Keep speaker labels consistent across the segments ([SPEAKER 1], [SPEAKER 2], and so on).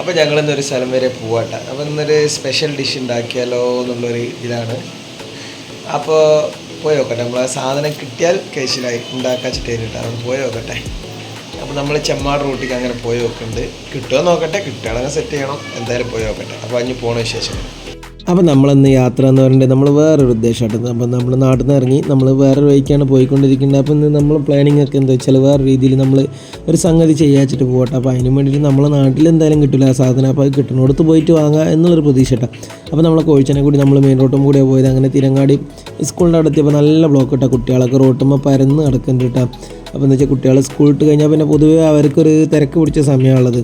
[SPEAKER 1] അപ്പോൾ ഞങ്ങളിന്നൊരു സ്ഥലം വരെ പോവാട്ടെ. അപ്പോൾ ഇന്നൊരു സ്പെഷ്യൽ ഡിഷ് ഉണ്ടാക്കിയാലോ എന്നുള്ളൊരു ഇതിലാണ്. അപ്പോൾ പോയി നോക്കട്ടെ. നമ്മളെ സാധനം കിട്ടിയാൽ കേസിലായി ഉണ്ടാക്കാൻ ചിട്ടേരിട്ട് അത് പോയി നോക്കട്ടെ. അപ്പോൾ നമ്മൾ ചെമ്മാട് റൂട്ടിലേക്ക് അങ്ങനെ പോയി നോക്കുന്നുണ്ട്. കിട്ടുമോ നോക്കട്ടെ, കിട്ടുകയാണെങ്കിൽ സെറ്റ് ചെയ്യണം. എന്തായാലും പോയി നോക്കട്ടെ. അപ്പോൾ അഞ്ഞ് പോണ വിശേഷം.
[SPEAKER 2] അപ്പോൾ നമ്മളന്ന് യാത്ര എന്ന് പറയുന്നത് നമ്മൾ വേറൊരു ഉദ്ദേശമായിട്ട് അപ്പോൾ നമ്മൾ നാട്ടിൽ നിന്ന് ഇറങ്ങി നമ്മൾ വേറൊരു വഴിക്കാണ് പോയിക്കൊണ്ടിരിക്കുന്നത്. അപ്പോൾ ഇന്ന് നമ്മൾ പ്ലാനിങ് ഒക്കെ എന്താ വെച്ചാൽ വേറെ രീതിയിൽ നമ്മൾ ഒരു സംഗതി ചെയ്യാച്ചിട്ട് പോകട്ടെ. അപ്പോൾ അതിന് വേണ്ടിയിട്ട് നമ്മളെ നാട്ടിൽ എന്തായാലും കിട്ടില്ല ആ സാധനം. അപ്പോൾ അത് കിട്ടുന്നിടത്ത് പോയിട്ട് വാങ്ങുക എന്നുള്ളൊരു പ്രതീക്ഷ കേട്ടോ. അപ്പോൾ നമ്മളെ കോഴിച്ചനെ കൂടി നമ്മൾ മെയിൻ റോട്ടും കൂടിയാണ് പോയത്. അങ്ങനെ തിരങ്ങാടി സ്കൂളിൻ്റെ അടുത്തെത്തിയപ്പോൾ നല്ല ബ്ലോക്ക് ഇട്ടാൽ കുട്ടികളൊക്കെ റോട്ടുമ്പോൾ പരന്ന് കിടക്കുന്നുണ്ട് കേട്ടോ. അപ്പോൾ എന്താ വെച്ചാൽ കുട്ടികൾ സ്കൂളിട്ട് കഴിഞ്ഞാൽ പിന്നെ പൊതുവേ അവർക്കൊരു തിരക്ക് പിടിച്ച സമയമുള്ളത്.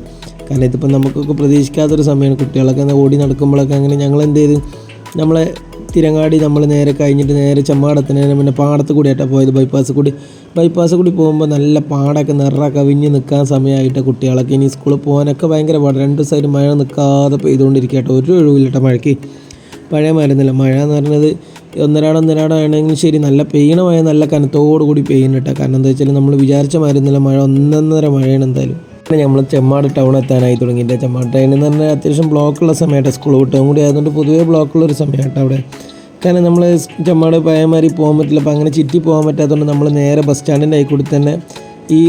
[SPEAKER 2] കാരണം ഇതിപ്പോൾ നമുക്കൊക്കെ പ്രതീക്ഷിക്കാത്തൊരു സമയമാണ്. കുട്ടികളൊക്കെ ഓടി നടക്കുമ്പോഴൊക്കെ അങ്ങനെ ഞങ്ങൾ എന്ത് ചെയ്ത് നമ്മളെ തിരങ്ങാടി നമ്മൾ നേരെ കഴിഞ്ഞിട്ട് നേരെ ചെമ്മാടത്തിന് പിന്നെ പാടത്ത് കൂടിയായിട്ടാണ് പോയത്. ബൈപ്പാസ് കൂടി പോകുമ്പോൾ നല്ല പാടൊക്കെ കവിഞ്ഞ് നിൽക്കാൻ സമയമായിട്ട് കുട്ടികളൊക്കെ ഇനി സ്കൂളിൽ പോകാനൊക്കെ ഭയങ്കര പാട്. 2 ദിവസമായിട്ട് മഴ നിൽക്കാതെ പെയ്തുകൊണ്ടിരിക്കുക കേട്ടോ. ഒരു ഒഴിവില്ല മഴയ്ക്ക്. പഴയ മരുന്നില്ല. മഴ എന്ന് പറയുന്നത് ഒന്നരാടം ആണെങ്കിൽ ശരി നല്ല പെയ്യണ മഴ നല്ല കനത്തോടു കൂടി പെയ്യുന്നുണ്ട്. കാരണം എന്താ വെച്ചാൽ നമ്മൾ വിചാരിച്ച മരുന്നില്ല. മഴ 1.5 മഴയാണ് എന്തായാലും. നമ്മൾ ചെമ്മാട് ടൗൺ എത്താനായി തുടങ്ങിയിട്ട് ചെമ്മാട് ടൗൺ എന്ന് പറഞ്ഞാൽ അത്യാവശ്യം ബ്ലോക്കുള്ള സമയമായിട്ട് സ്കൂൾ വിട്ടതും കൂടി ആയതുകൊണ്ട് പൊതുവേ ബ്ലോക്കുള്ളൊരു സമയമായിട്ട് അവിടെ. കാരണം നമ്മൾ ചെമ്മാട് പഴയമാതിരി പോകാൻ പറ്റില്ല. അപ്പോൾ അങ്ങനെ ചുറ്റി പോകാൻ പറ്റാത്തതുകൊണ്ട് നമ്മൾ നേരെ ബസ് സ്റ്റാൻഡിൻ്റെ കൈ കൂടി തന്നെ ഈ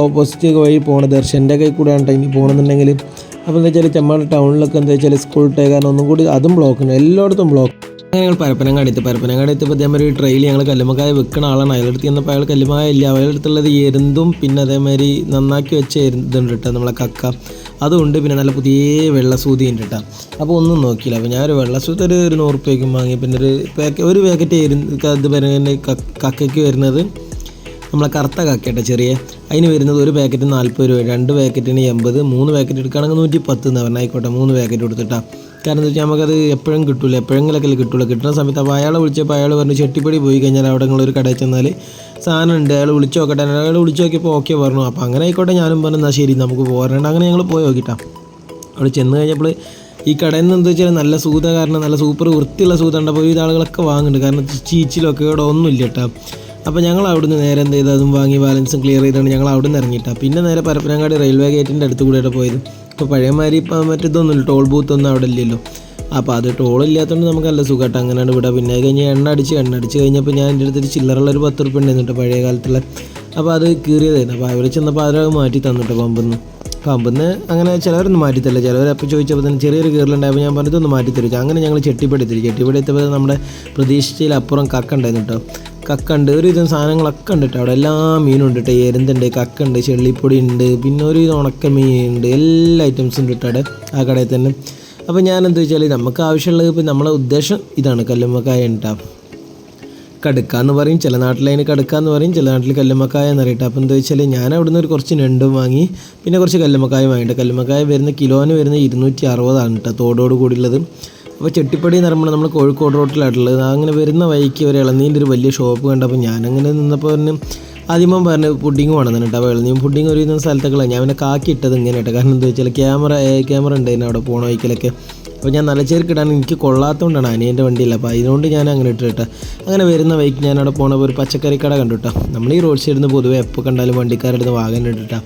[SPEAKER 2] ഓപ്പോസിറ്റ് വഴി പോകണം. ദർശൻ്റെ കൈ കൂടെയാണ് ഇനി പോകണമെന്നുണ്ടെങ്കിൽ. അപ്പോൾ എന്താ വെച്ചാൽ ചെമ്മാട് ടൗണിലൊക്കെ എന്താ വെച്ചാൽ സ്കൂൾ ടൈ കാരണം ഒന്നും കൂടി അതും ബ്ലോക്കുണ്ട്, എല്ലായിടത്തും ബ്ലോക്ക്. അങ്ങനെ ഞങ്ങൾ പരപ്പനങ്ങാടി എത്തിയപ്പോൾ അതേമാതിരി ട്രെയിൽ ഞങ്ങൾ കല്ലുമ്മക്കായ വെക്കുന്ന ആളാണ്. അയാളെടുത്ത് ചെന്നപ്പോൾ അയാൾ കല്ലുമ്മക്കായ ഇല്ല. അയാളെടുത്തുള്ളത് എരുന്തും പിന്നെ അതേമാതിരി നന്നാക്കി വെച്ച എരുന്തുണ്ട് കേട്ടോ, നമ്മളെ കക്ക അതുകൊണ്ട് പിന്നെ നല്ല പുതിയ വെള്ളസൂതി ഉണ്ട് കേട്ടോ. അപ്പോൾ ഒന്നും നോക്കിയില്ല. അപ്പോൾ ഞാനൊരു വെള്ളസൂതി ഒരു 100 രൂപയ്ക്കും വാങ്ങി. പിന്നെ ഒരു പാക്കറ്റ് ഇത് വരുന്നത് കക്കയ്ക്ക് വരുന്നത് നമ്മളെ കറുത്ത കക്കട്ടെ ചെറിയ അതിന് വരുന്നത് ഒരു പാക്കറ്റ് 40 രൂപ, 2 പാക്കറ്റിന് 80, 3 പാക്കറ്റ് എടുക്കുകയാണെങ്കിൽ 110 എന്ന് പറഞ്ഞാൽ ആയിക്കോട്ടെ 3 പാക്കറ്റ് കൊടുത്തിട്ടാണ്. കാരണം എന്താ വെച്ചാൽ നമുക്കത് എപ്പോഴും കിട്ടില്ല, എപ്പോഴെങ്കിലൊക്കെ കിട്ടുള്ളൂ. കിട്ടുന്ന സമയത്ത് അപ്പോൾ അയാളെ വിളിച്ചപ്പോൾ അയാൾ പറഞ്ഞു ചെട്ടിപ്പടി പോയി കഴിഞ്ഞാൽ അവിടെ നിങ്ങളൊരു കടയിൽ ചെന്നാൽ സാധനം ഉണ്ട്, അയാൾ വിളിച്ച് നോക്കട്ടെ. അയാൾ വിളിച്ച് നോക്കിയപ്പോൾ ഓക്കെ പറഞ്ഞു. അപ്പോൾ അങ്ങനെ ആയിക്കോട്ടെ ഞാനും പറഞ്ഞു എന്നാൽ ശരി നമുക്ക് പോരേണ്ട. അങ്ങനെ ഞങ്ങൾ പോയി നോക്കിയിട്ടാണ്. അവിടെ ചെന്ന് കഴിഞ്ഞപ്പോൾ ഈ കടയിൽ നിന്ന് എന്താ വെച്ചാൽ നല്ല സൂത, കാരണം നല്ല സൂപ്പർ വൃത്തിയുള്ള സൂത ഉണ്ട്. അപ്പോൾ ഒരു ആളുകളൊക്കെ വാങ്ങുന്നുണ്ട്, കാരണം ചീച്ചിലൊക്കെ ഇവിടെ ഒന്നുമില്ല കേട്ടോ. അപ്പോൾ ഞങ്ങൾ അവിടുന്ന് നേരെ എന്ത് ചെയ്ത് അതും വാങ്ങി ബാലൻസും ക്ലിയർ ചെയ്താണ് ഞങ്ങൾ അവിടെ നിന്ന് ഇറങ്ങിയിട്ടാണ്. പിന്നെ നേരെ പരപ്പനങ്ങാടി റെയിൽവേ ഗേറ്റിൻ്റെ അടുത്ത് കൂടിയാണ് പോയത്. ഇപ്പോൾ പഴയമാതിരി ഇപ്പം മറ്റേതൊന്നുമില്ല, ടോൾ ബൂത്തൊന്നും അവിടെ ഇല്ലല്ലോ. അപ്പോൾ അത് ടോളില്ലാത്തതുകൊണ്ട് നമുക്ക് നല്ല സുഖമായിട്ട് അങ്ങനെയാണ് വിടുക. പിന്നെ കഴിഞ്ഞ് എണ്ണ അടിച്ച് കഴിഞ്ഞപ്പോൾ ഞാൻ എൻ്റെ അടുത്തൊരു ചില്ലറുള്ള ഒരു 10 രൂപ ഉണ്ടായിരുന്നു കേട്ടോ പഴയ കാലത്തുള്ള. അപ്പോൾ അത് കീറിയതായിരുന്നു. അപ്പോൾ അവർ ചെന്നപ്പോൾ അവരത് മാറ്റി തന്നിട്ട് പമ്പിന്ന് അങ്ങനെ ചിലവരൊന്നും മാറ്റിത്തരില്ല. ചിലവരപ്പോൾ ചോദിച്ചപ്പോൾ തന്നെ ചെറിയൊരു കീറലുണ്ടായപ്പോൾ ഞാൻ പറഞ്ഞതൊന്ന് മാറ്റിത്തരും. അങ്ങനെ ഞങ്ങൾ ചെട്ടിപ്പടി എത്തിയപ്പോൾ നമ്മുടെ പ്രതീക്ഷിച്ചതിലപ്പുറം കക്ക ഉണ്ടായിരുന്നു കേട്ടോ. കക്കുണ്ട്, ഒരു വിധം സാധനങ്ങളൊക്കെ ഉണ്ട് കേട്ടോ. അവിടെ എല്ലാ മീനും ഉണ്ട് കേട്ടോ. എരുന്തുണ്ട്, കക്കുണ്ട്, ചെള്ളിപ്പൊടി ഉണ്ട്, പിന്നെ ഒരു ഉണക്ക മീനുണ്ട്, എല്ലാ ഐറ്റംസും ഉണ്ട് കേട്ടോ അവിടെ ആ കടയിൽ തന്നെ. അപ്പോൾ ഞാൻ എന്താ വെച്ചാൽ നമുക്ക് ആവശ്യമുള്ളത് ഇപ്പോൾ നമ്മളെ ഉദ്ദേശം ഇതാണ്, കല്ലുമ്മക്കായ ഉണ്ടാ കടുക്ക എന്ന് പറയും, ചില നാട്ടിൽ അതിന് കടുക്ക എന്ന് പറയും, ചില നാട്ടിൽ കല്ലുമ്മക്കായ എന്ന് അറിയട്ടെ. അപ്പോൾ എന്താ വെച്ചാൽ ഞാൻ അവിടുന്ന് ഒരു കുറച്ച് ഞണ്ടും വാങ്ങി, പിന്നെ കുറച്ച് കല്ലുമ്മക്കായ വാങ്ങിയിട്ട്. കല്ലുമ്മക്കായ വരുന്ന കിലോന് വരുന്ന 260 കേട്ടോ തോടോട് കൂടിയുള്ളത്. അപ്പോൾ ചെട്ടിപ്പടി എന്ന് പറയുമ്പോൾ നമ്മൾ കോഴിക്കോട് റോട്ടിലായിട്ടുള്ളത്. അങ്ങനെ വരുന്ന വഴിക്ക് ഒരു ഇളനീൻ്റെ ഒരു വലിയ ഷോപ്പ് കണ്ടപ്പോൾ ഞാനങ്ങനെ നിന്നപ്പോൾ ആദ്യമം പറഞ്ഞ് പുഡിങ് വേണമെന്ന് കേട്ടോ. അപ്പോൾ ഇളനീയും പുഡിങ് ഒരു ഇന്ന സ്ഥലത്തൊക്കെ ഞാൻ പിന്നെ കാക്കി ഇട്ടത് ഇങ്ങനെ കേട്ടോ. കാരണം എന്താ വെച്ചാൽ ക്യാമറ ഉണ്ടായിരുന്നു അവിടെ പോണ വഴിക്കലൊക്കെ. അപ്പോൾ ഞാൻ നല്ല ചേർക്കിടാൻ എനിക്ക് കൊള്ളാത്തതുകൊണ്ടാണ്, അനിയൻ്റെ വണ്ടിയില്ല. അപ്പോൾ അതിനോണ്ട് ഞാൻ അങ്ങനെ ഇട്ടിട്ട് അങ്ങനെ വരുന്ന വഴിക്ക് ഞാൻ അവിടെ പോണപ്പോൾ ഒരു പച്ചക്കറി കട കണ്ടു കേട്ടോ. നമ്മൾ ഈ റോഡ് സൈഡിൽ നിന്ന് പൊതുവെ എപ്പോൾ കണ്ടാലും വണ്ടിക്കാരെടുത്ത് വാങ്ങാൻ ഇട്ടിട്ടാ.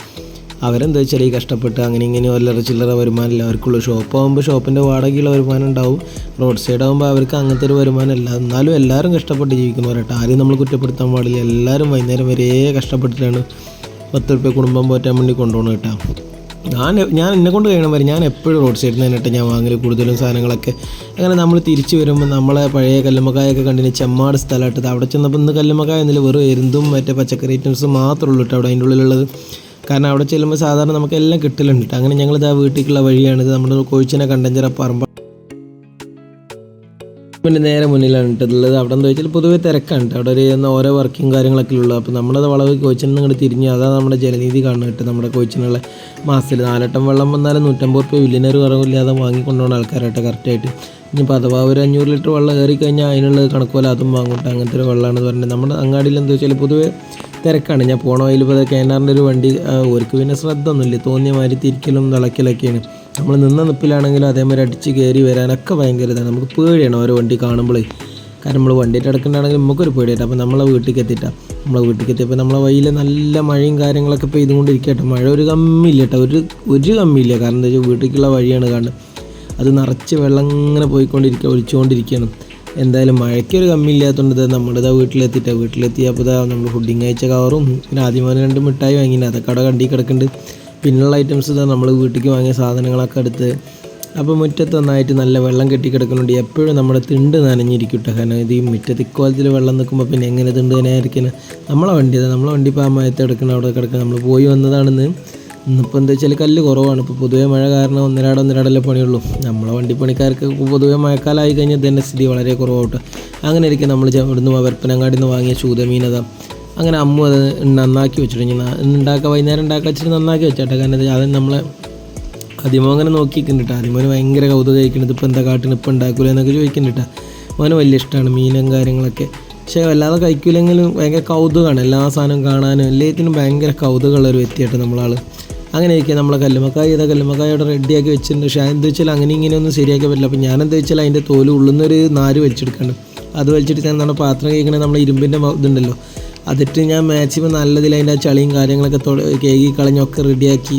[SPEAKER 2] അവരെന്താ വെച്ചാൽ ഈ കഷ്ടപ്പെട്ട് അങ്ങനെ ഇങ്ങനെ ചില്ലറ വരുമാനമില്ല അവർക്കുള്ളൂ. ഷോപ്പാകുമ്പോൾ ഷോപ്പിൻ്റെ വാടകയുള്ള വരുമാനം ഉണ്ടാവും, റോഡ് സൈഡ് ആകുമ്പോൾ അവർക്ക് അങ്ങനത്തെ ഒരു വരുമാനമല്ല. എന്നാലും എല്ലാവരും കഷ്ടപ്പെട്ട് ജീവിക്കുന്നവരട്ടോ, ആരെയും നമ്മൾ കുറ്റപ്പെടുത്താൻ പാടില്ല. എല്ലാവരും വൈകുന്നേരം വരെ കഷ്ടപ്പെട്ടിട്ടാണ് 10 രൂപ കുടുംബം പോറ്റാൻ വേണ്ടി കൊണ്ടുപോകണം കേട്ടോ. ഞാൻ എന്നെ കൊണ്ട് കഴിയണം വരെ ഞാൻ എപ്പോഴും റോഡ് സൈഡിൽ നിന്ന് തന്നെട്ട് ഞാൻ വാങ്ങല് കൂടുതലും സാധനങ്ങളൊക്കെ. അങ്ങനെ നമ്മൾ തിരിച്ച് വരുമ്പോൾ നമ്മളെ പഴയ കല്ലുമ്മക്കായൊക്കെ കണ്ടിന് ചെമ്മാട് സ്ഥലമായിട്ടത്. അവിടെ ചെന്നപ്പോൾ ഇന്ന് കല്ലുമ്മക്കായ എന്നില്ല, വെറും എരുന്തും മറ്റേ പച്ചക്കറി ഐറ്റംസും മാത്രമേ ഉള്ളൂ കേട്ടോ അവിടെ അതിൻ്റെ ഉള്ളിലുള്ളത്. കാരണം അവിടെ ചെല്ലുമ്പോൾ സാധാരണ നമുക്കെല്ലാം കിട്ടലുണ്ട് കേട്ടോ. അങ്ങനെ ഞങ്ങളിത് ആ വീട്ടിലേക്കുള്ള വഴിയാണിത്. നമ്മുടെ കോഴിച്ചനെ കണ്ടഞ്ചിറ പറമ്പ പിന്നെ നേരെ മുന്നിലാണ് ഇട്ടുള്ളത്. അവിടെ എന്താ വെച്ചാൽ പൊതുവേ തിരക്കാണ്. അവിടെ ഒരു ഓരോ വർക്കും കാര്യങ്ങളൊക്കെ ഉള്ളൂ. അപ്പോൾ നമ്മളത് വളവ് കോഴിച്ചനെ ഇങ്ങോട്ട് തിരിഞ്ഞ് അതാണ് നമ്മുടെ ജലനിധി കാണുന്നത് കേട്ടോ. നമ്മുടെ കോഴിച്ചനുള്ള മാസത്തിൽ 4 വട്ടം വെള്ളം വന്നാലും 150 രൂപ വില്ലിനൊരു കുറവില്ലാതെ വാങ്ങിക്കൊണ്ടുപോകുന്ന ആൾക്കാരായിട്ട് കറക്റ്റായിട്ട്. ഇനിയിപ്പോൾ അഥവാ ഒരു 500 ലിറ്റർ വെള്ളം കയറി കഴിഞ്ഞാൽ അതിനുള്ള കണക്കുപോലെ അതും വാങ്ങൂട്ടെ. അങ്ങനത്തെ ഒരു വെള്ളമാണെന്ന് പറഞ്ഞത്. നമ്മുടെ അങ്ങാടിയിൽ എന്താ വെച്ചാൽ പൊതുവേ തിരക്കാണ്. ഞാൻ പോണ വഴിയിൽ ഇപ്പോൾ കേനാറിൻ്റെ ഒരു വണ്ടി, അവർക്ക് പിന്നെ ശ്രദ്ധ ഒന്നുമില്ല, തോന്നിയ മാതിരി തിരിക്കലും തിളക്കലൊക്കെയാണ്. നമ്മൾ നിന്ന നിപ്പിലാണെങ്കിലും അതേമാതിരി അടിച്ച് കയറി വരാനൊക്കെ ഭയങ്കര ഇതാണ്. നമുക്ക് പേടിയാണ് ഓരോ വണ്ടി കാണുമ്പോൾ. കാരണം നമ്മൾ വണ്ടിയിട്ട് കിടക്കേണ്ടതാണെങ്കിൽ നമുക്കൊരു പേടിയായിട്ട്. അപ്പോൾ നമ്മളെ വീട്ടിലേക്ക് എത്തിയപ്പോൾ നമ്മളെ വഴിയിൽ നല്ല മഴയും കാര്യങ്ങളൊക്കെ പെയ്തുകൊണ്ടിരിക്കട്ടെ. മഴ ഒരു കമ്മിയില്ല കേട്ടോ, ഒരു കമ്മിയില്ല. കാരണം എന്താ വെച്ചാൽ വീട്ടിലേക്കുള്ള വഴിയാണ് കാണുന്നത്, അത് നിറച്ച് വെള്ളം ഇങ്ങനെ ഒലിച്ചുകൊണ്ടിരിക്കുകയാണ്. എന്തായാലും മഴയ്ക്കൊരു കമ്മിയില്ലാത്തതുകൊണ്ട് നമ്മളിതാ വീട്ടിലെത്തിയപ്പോൾ നമ്മൾ ഫുഡിങ് കഴിച്ച കവറും പിന്നെ ആദ്യം 2 മിഠായി വാങ്ങിയിട്ട് അതൊക്കെ അവിടെ കണ്ടി കിടക്കുന്നുണ്ട്. പിന്നെയുള്ള ഐറ്റംസ് നമ്മൾ വീട്ടിലേക്ക് വാങ്ങിയ സാധനങ്ങളൊക്കെ എടുത്ത് അപ്പോൾ മുറ്റത്ത് നന്നായിട്ട് നല്ല വെള്ളം കെട്ടിക്കിടക്കുന്നുണ്ട്. എപ്പോഴും നമ്മുടെ തിണ്ട് നനഞ്ഞിരിക്കും കേട്ടോ. കാരണം ഇത് ഈ മുറ്റത്ത് ഇക്കോലത്തിൽ വെള്ളം നിൽക്കുമ്പോൾ പിന്നെ എങ്ങനെ തിണ്ട് നനയായിരിക്കണം. നമ്മളെ വണ്ടി ഇപ്പോൾ ആ മയത്ത് കിടക്കണം, അവിടെ കിടക്കണം. നമ്മൾ പോയി വന്നതാണെന്ന്. ഇന്നിപ്പോൾ എന്താ വെച്ചാൽ കല്ല് കുറവാണ്. ഇപ്പോൾ പൊതുവേ മഴ കാരണം ഒന്നരാടല്ലേ പണിയുള്ളൂ. നമ്മളെ വണ്ടിപ്പണിക്കാർക്ക് പൊതുവേ മഴക്കാലമായി കഴിഞ്ഞാൽ തന്നെ സ്ഥിതി വളരെ കുറവായിട്ട്. അങ്ങനെ ഇരിക്കും നമ്മൾ ഇവിടുന്ന് വെപ്പനങ്ങാടിയിൽ നിന്ന് വാങ്ങിയ ചൂതമീനതാ അങ്ങനെ അമ്മു അത് നന്നാക്കി വെച്ചിട്ട് വൈകുന്നേരം ഉണ്ടാക്കാൻ വെച്ചിട്ട് നന്നാക്കി വെച്ചാട്ടെ. കാരണം അത് നമ്മളെ ആദ്യമോ അങ്ങനെ നോക്കിക്കുന്നുണ്ട്. ആദ്യമോന് ഭയങ്കര കൗതുകം കഴിക്കുന്നത് ഇപ്പോൾ എന്താ കാട്ടിന് ഇപ്പോൾ ഉണ്ടാക്കൂല എന്നൊക്കെ ചോദിക്കുന്നുണ്ട്. മോന് വലിയ ഇഷ്ടമാണ് മീനും കാര്യങ്ങളൊക്കെ. പക്ഷേ വല്ലാതെ കഴിക്കില്ലെങ്കിലും ഭയങ്കര കൗതുകമാണ് എല്ലാ സാധനവും കാണാനും എല്ലാത്തിനും ഭയങ്കര കൗതുകമുള്ളൊരു വ്യക്തിയായിട്ട് നമ്മളാൾ. അങ്ങനെ ഇരിക്കുക നമ്മളെ കല്ലുമ്മക്കായ അവിടെ റെഡിയാക്കി വെച്ചിട്ടുണ്ട്. പക്ഷേ എന്താ വെച്ചാൽ അങ്ങനെ ഇങ്ങനെയൊന്നും ശരിയാക്കാൻ പറ്റില്ല. അപ്പോൾ ഞാനെന്താ വെച്ചാൽ അതിൻ്റെ തോല് ഉള്ളുന്നൊരു നാര് വലിച്ചെടുക്കാണ്ട് അത് വലിച്ചിട്ട് ഞാൻ നമ്മുടെ പാത്രം കഴിക്കണേ നമ്മളെ ഇരുമ്പിൻ്റെ ഇതുണ്ടല്ലോ അതിട്ട് ഞാൻ മാക്സിമം നല്ലതിൽ അതിൻ്റെ ചളിയും കാര്യങ്ങളൊക്കെ കേകി കളഞ്ഞൊക്കെ റെഡിയാക്കി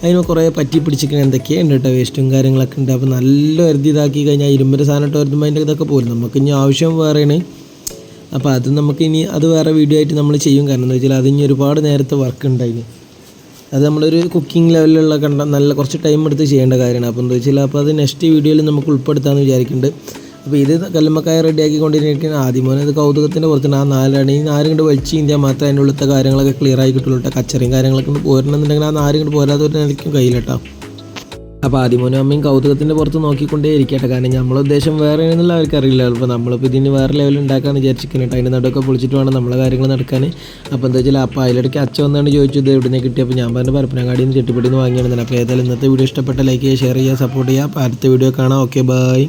[SPEAKER 2] അതിന് കുറേ പറ്റി പിടിച്ചിരിക്കണം എന്തൊക്കെയുണ്ട് കേട്ടോ, വേസ്റ്റും കാര്യങ്ങളൊക്കെ ഉണ്ട്. അപ്പോൾ നല്ല ഇതാക്കി കഴിഞ്ഞാൽ ഇരുമ്പിൻ്റെ സാധനം ഇട്ട് വരുമ്പോൾ അതിൻ്റെ ഇതൊക്കെ പോലും നമുക്ക് ഇനി ആവശ്യം വേറെയാണ്. അപ്പോൾ അത് നമുക്കിനി അത് വേറെ വീഡിയോ ആയിട്ട് നമ്മൾ ചെയ്യും. കാരണം എന്താ വെച്ചാൽ അതിന് ഒരുപാട് നേരത്തെ വർക്ക് ഉണ്ടായിരുന്നു. അത് നമ്മളൊരു കുക്കിംഗ് ലെവലിലുള്ള നല്ല കുറച്ച് ടൈം എടുത്ത് ചെയ്യേണ്ട കാര്യമാണ്. അപ്പോൾ എന്താ വെച്ചാൽ അപ്പോൾ അത് നെക്സ്റ്റ് വീഡിയോയിൽ നമുക്ക് ഉൾപ്പെടുത്താമെന്ന് വിചാരിക്കുന്നുണ്ട്. അപ്പോൾ ഇത് കല്ലുമ്മക്കായ റെഡിയാക്കിക്കൊണ്ടിരിക്കുന്ന ആദ്യമോനെ അത് കൗതുകത്തിൻ്റെ പുറത്തുണ്ട്. ആ 4 കൊണ്ട് വലിച്ച് ഇന്ത്യ മാത്രമേ അതിൻ്റെ ഉള്ളത്തെ കാര്യങ്ങളൊക്കെ ക്ലിയർ ആയി കിട്ടുള്ളൂ കേട്ടോ. കച്ചറയും കാര്യങ്ങളൊക്കെ കൊണ്ട് പോരണമെന്നുണ്ടെങ്കിൽ ആ 4 കൊണ്ട് പോരാത്തവരായിരിക്കും കയ്യിലെട്ടോ. അപ്പോൾ ആദ്യമോനും അമ്മയും കൗതുകത്തിൻ്റെ പുറത്ത് നോക്കിക്കൊണ്ടേ ഇരിക്കട്ടെ. കാരണം നമ്മളെ ഉദ്ദേശം വേറെ ആണെന്നുള്ള അവർക്ക് അറിയില്ല. അപ്പോൾ നമ്മളിപ്പോൾ ഇതിന് വേറെ ലെവലിൽ ഉണ്ടാക്കാമെന്ന് വിചാരിച്ചിരിക്കുന്നുണ്ട്. അതിൻ്റെ നടുവൊക്കെ പൊളിച്ചിട്ട് വേണം നമ്മളെ കാര്യങ്ങൾ നടക്കാൻ. അപ്പോൾ എന്താ വെച്ചാൽ അപ്പോൾ അതിലിടയ്ക്ക് അച്ഛൻ വന്നാണ് ചോദിച്ചത് എവിടുന്ന് കിട്ടിയപ്പോൾ ഞാൻ പറഞ്ഞ പരപ്പനങ്ങാടിയിൽ നിന്ന് ചെട്ടിപ്പടിയിൽ നിന്ന് വാങ്ങിയാണ്. അപ്പോൾ ഏതായാലും ഇന്നത്തെ വീഡിയോ ഇഷ്ടപ്പെട്ട ലൈക്ക് ചെയ്യുക, ഷെയർ ചെയ്യുക, സപ്പോർട്ട് ചെയ്യുക. അപ്പോൾ അടുത്ത വീഡിയോ കാണാം. Okay, by.